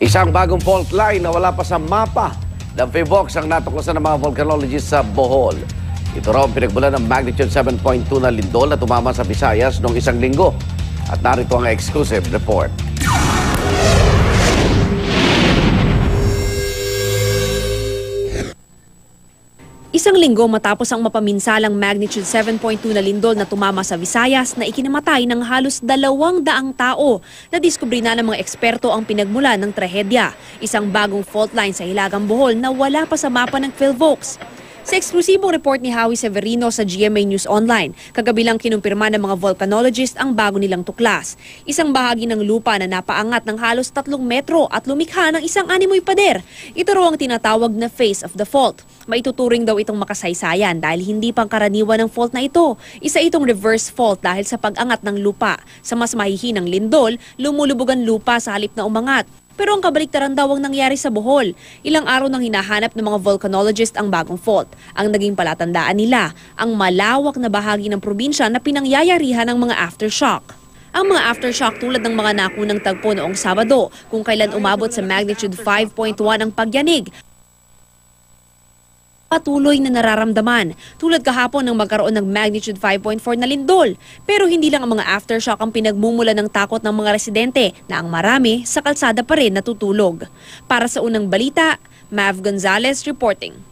Isang bagong fault line na wala pa sa mapa ng PHIVOLCS ang natuklasan ng mga volcanologists sa Bohol. Ito raw ang pinagmulan ng magnitude 7.2 na lindol na tumama sa Visayas noong isang linggo. At narito ang exclusive report. Isang linggo matapos ang mapaminsalang magnitude 7.2 na lindol na tumama sa Visayas na ikinamatay ng halos 200 tao, nadiskubre na ng mga eksperto ang pinagmulan ng trahedya. Isang bagong fault line sa Hilagang Bohol na wala pa sa mapa ng PhilVolcS. Sa eksklusibong report ni Howie Severino sa GMA News Online, kagabi lang kinumpirma ng mga volcanologist ang bago nilang tuklas. Isang bahagi ng lupa na napaangat ng halos 3 metro at lumikha ng isang animoy pader. Ito raw ang tinatawag na face of the fault. Maituturing daw itong makasaysayan dahil hindi pangkaraniwan ng fault na ito. Isa itong reverse fault dahil sa pag-angat ng lupa. Sa mas mahihinang lindol, lumulubog ang lupa sa halip na umangat. Pero ang kabaliktaran daw ang nangyari sa Bohol. Ilang araw nang hinahanap ng mga volcanologist ang bagong fault. Ang naging palatandaan nila, ang malawak na bahagi ng probinsya na pinangyayarihan ng mga aftershock. Ang mga aftershock tulad ng mga nakunang tagpo noong Sabado, kung kailan umabot sa magnitude 5.1 ang pagyanig, patuloy na nararamdaman, tulad kahapon ng magkaroon ng magnitude 5.4 na lindol. Pero hindi lang ang mga aftershock ang pinagmumula ng takot ng mga residente na ang marami sa kalsada pa rin natutulog. Para sa unang balita, Mav Gonzalez reporting.